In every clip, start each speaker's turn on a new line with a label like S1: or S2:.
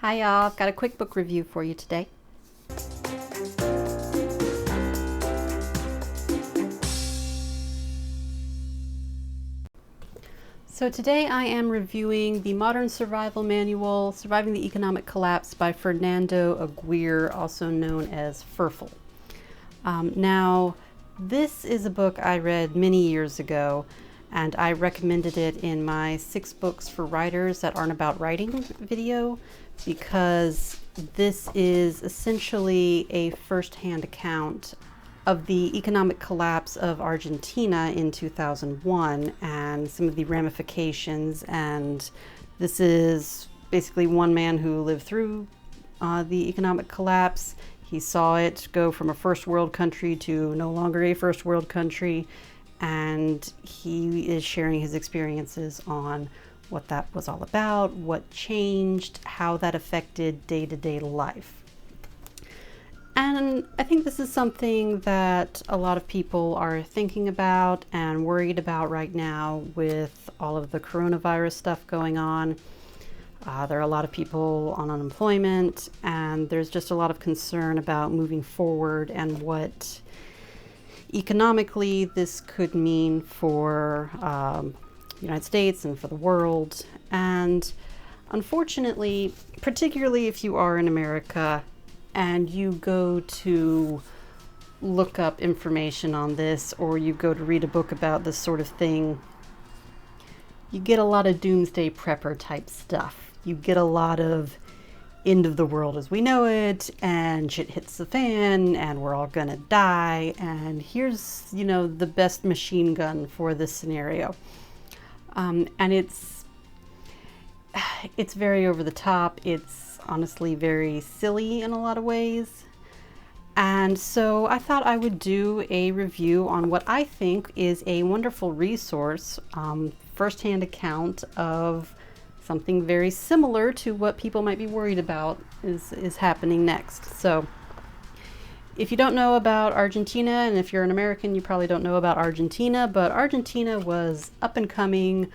S1: Hi y'all, I've got a quick book review for you today. So today I am reviewing the Modern Survival Manual, Surviving the Economic Collapse by Fernando Aguirre, also known as Ferfal. Now, this is a book I read many years ago, and I recommended it in my 6 books for writers that aren't about writing video, because this is essentially a first-hand account of the economic collapse of Argentina in 2001 and some of the ramifications. And this is basically one man who lived through the economic collapse. He saw it go from a first world country to no longer a first world country, and he is sharing his experiences on what that was all about, what changed, how that affected day-to-day life. And I think this is something that a lot of people are thinking about and worried about right now with all of the coronavirus stuff going on. There are a lot of people on unemployment, and there's just a lot of concern about moving forward and what economically this could mean for the United States and for the world. And unfortunately, particularly if you are in America and you go to look up information on this, or you go to read a book about this sort of thing, you get a lot of doomsday prepper type stuff. You get a lot of end of the world as we know it, and shit hits the fan, and we're all gonna die, and here's, the best machine gun for this scenario. And it's very over the top. It's honestly very silly in a lot of ways. And so I thought I would do a review on what I think is a wonderful resource, firsthand account of something very similar to what people might be worried about is happening next. So if you don't know about Argentina, and if you're an American, you probably don't know about Argentina, but Argentina was up and coming,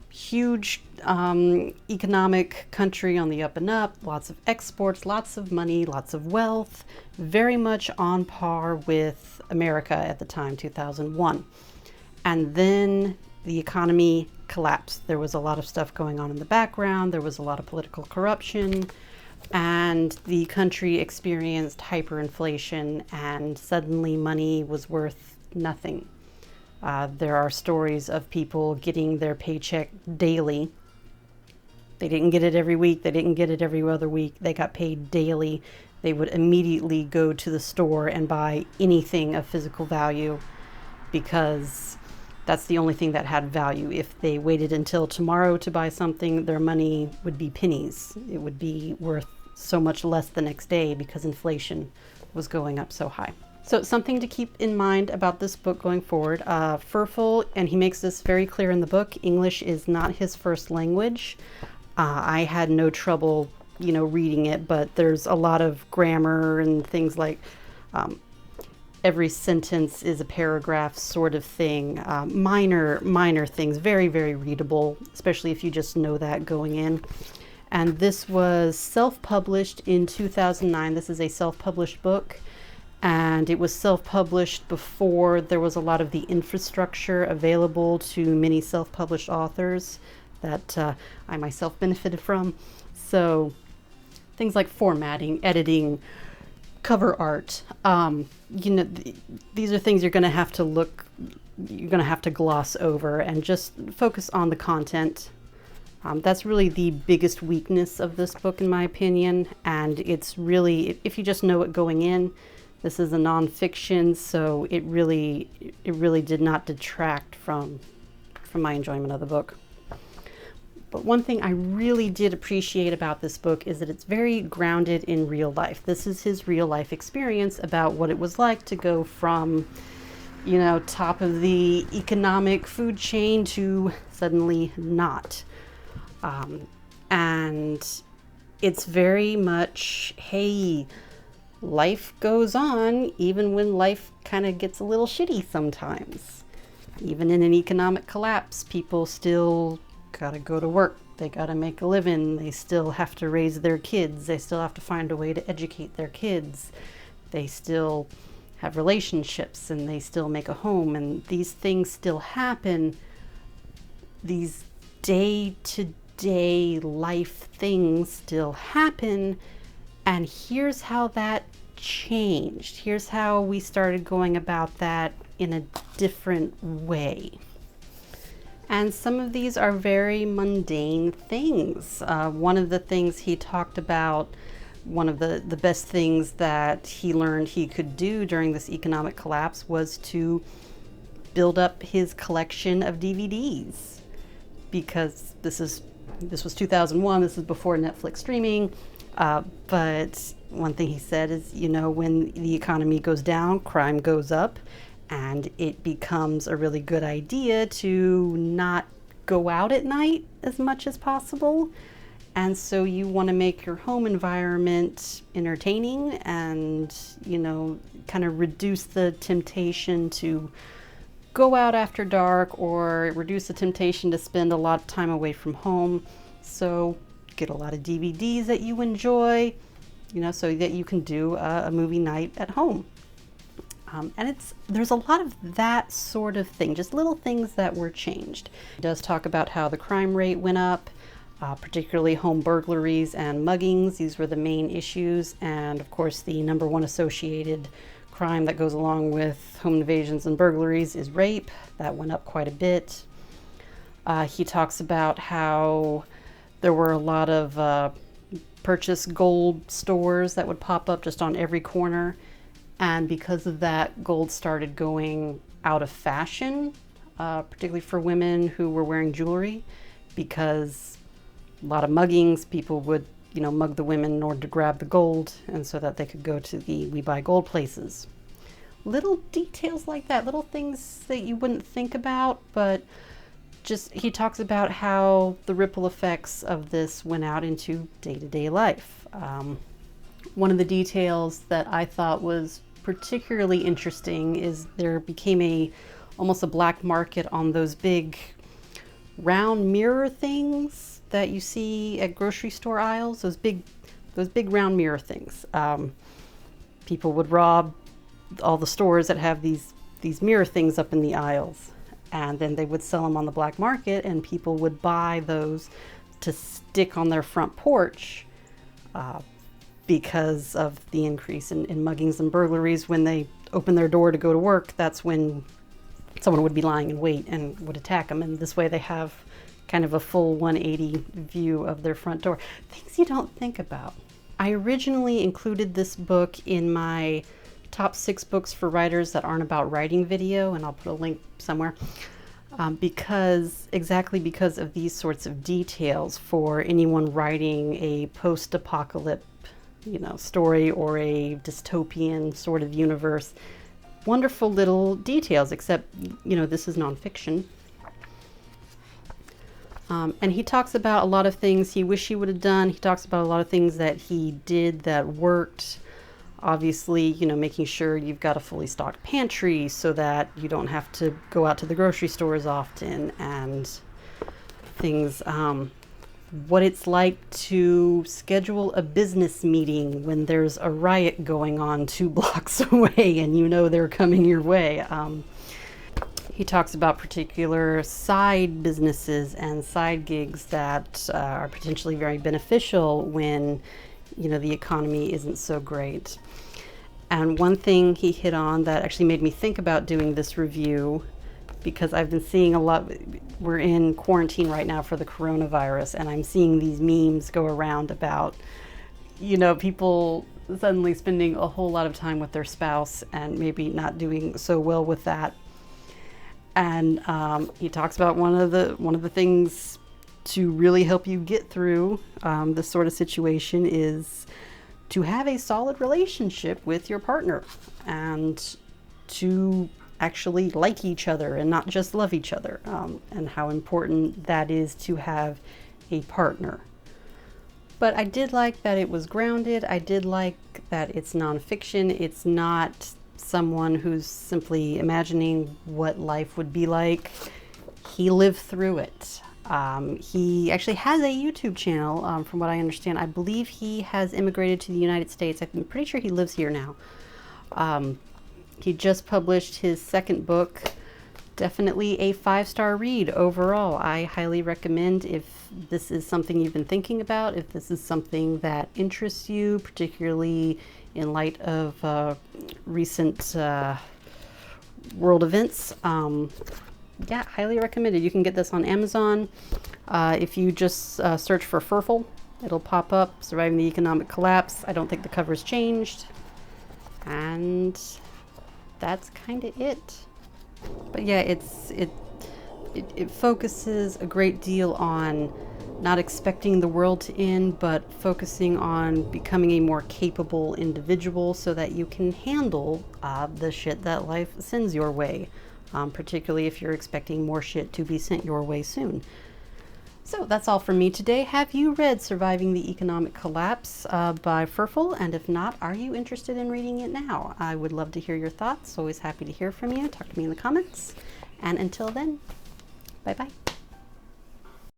S1: huge economic country on the up and up, lots of exports, lots of money, lots of wealth, very much on par with America at the time, 2001. And then the economy collapsed. There was a lot of stuff going on in the background. There was a lot of political corruption, and the country experienced hyperinflation, and suddenly money was worth nothing. There are stories of people getting their paycheck daily. They didn't get it every week. They didn't get it every other week. They got paid daily. They would immediately go to the store and buy anything of physical value, because that's the only thing that had value. If they waited until tomorrow to buy something, their money would be pennies. It would be worth so much less the next day because inflation was going up so high. So something to keep in mind about this book going forward. Ferfal, and he makes this very clear in the book, English is not his first language. I had no trouble, reading it, but there's a lot of grammar and things like every sentence is a paragraph sort of thing. Minor things, very, very readable, especially if you just know that going in. And this was self-published in 2009. This is a self-published book. And it was self-published before there was a lot of the infrastructure available to many self-published authors that I myself benefited from. So things like formatting, editing, cover art, these are things you're going to have to gloss over and just focus on the content. That's really the biggest weakness of this book, in my opinion. And it's really, if you just know it going in, this is a nonfiction, so it really did not detract from my enjoyment of the book. But one thing I really did appreciate about this book is that it's very grounded in real life. This is his real life experience about what it was like to go from, top of the economic food chain to suddenly not. And it's very much, hey, life goes on even when life kind of gets a little shitty sometimes. Even in an economic collapse, people still gotta go to work. They got to make a living. They still have to raise their kids. They still have to find a way to educate their kids. They still have relationships, and they still make a home, and these things still happen. These day-to-day life things still happen, and here's how that changed. Here's how we started going about that in a different way. And some of these are very mundane things. One of the things he talked about, one of the best things that he learned he could do during this economic collapse was to build up his collection of DVDs, because this was 2001, this is before Netflix streaming, but one thing he said is, you know, when the economy goes down, crime goes up, and it becomes a really good idea to not go out at night as much as possible. And so you want to make your home environment entertaining and, you know, kind of reduce the temptation to go out after dark, or reduce the temptation to spend a lot of time away from home. So get a lot of DVDs that you enjoy, you know, so that you can do a movie night at home. And there's a lot of that sort of thing, just little things that were changed. He does talk about how the crime rate went up, particularly home burglaries and muggings. These were the main issues. And of course, the number one associated crime that goes along with home invasions and burglaries is rape. That went up quite a bit. He talks about how there were a lot of purchase gold stores that would pop up just on every corner. And because of that, gold started going out of fashion, particularly for women who were wearing jewelry, because a lot of muggings, people would, you know, mug the women in order to grab the gold, and so that they could go to the We Buy Gold places. Little details like that, little things that you wouldn't think about, but just he talks about how the ripple effects of this went out into day-to-day life. One of the details that I thought was particularly interesting is there became almost a black market on those big round mirror things that you see at grocery store aisles, those big round mirror things. People would rob all the stores that have these mirror things up in the aisles, and then they would sell them on the black market, and people would buy those to stick on their front porch, because of the increase in muggings and burglaries. When they open their door to go to work, that's when someone would be lying in wait and would attack them, and this way they have kind of a full 180 view of their front door. Things you don't think about. I originally included this book in my top 6 books for writers that aren't about writing video, and I'll put a link somewhere, because of these sorts of details for anyone writing a post-apocalypse, you know, story or a dystopian sort of universe. Wonderful little details, except, you know, this is nonfiction. And he talks about a lot of things he wished he would have done. He talks about a lot of things that he did that worked. Obviously, you know, making sure you've got a fully stocked pantry so that you don't have to go out to the grocery store as often, and things, what it's like to schedule a business meeting when there's a riot going on 2 blocks away and you know they're coming your way. He talks about particular side businesses and side gigs that are potentially very beneficial when, you know, the economy isn't so great. And one thing he hit on that actually made me think about doing this review, because I've been seeing a lot, we're in quarantine right now for the coronavirus, and I'm seeing these memes go around about, you know, people suddenly spending a whole lot of time with their spouse and maybe not doing so well with that. And he talks about one of the things to really help you get through this sort of situation is to have a solid relationship with your partner, and to actually like each other and not just love each other, and how important that is to have a partner. But I did like that it was grounded. I did like that it's nonfiction. It's not someone who's simply imagining what life would be like. He lived through it. He actually has a YouTube channel, from what I understand. I believe he has immigrated to the United States. I'm pretty sure he lives here now. He just published his second book. Definitely a 5-star read overall. I highly recommend if this is something you've been thinking about, if this is something that interests you, particularly in light of recent world events. Yeah, highly recommended. You can get this on Amazon. If you just search for Ferfal, it'll pop up, Surviving the Economic Collapse. I don't think the cover's changed. And that's kind of it. But yeah, it focuses a great deal on not expecting the world to end, but focusing on becoming a more capable individual so that you can handle the shit that life sends your way, particularly if you're expecting more shit to be sent your way soon. So that's all from me today. Have you read Surviving the Economic Collapse by Ferfal? And if not, are you interested in reading it now? I would love to hear your thoughts. Always happy to hear from you. Talk to me in the comments. And until then, bye-bye.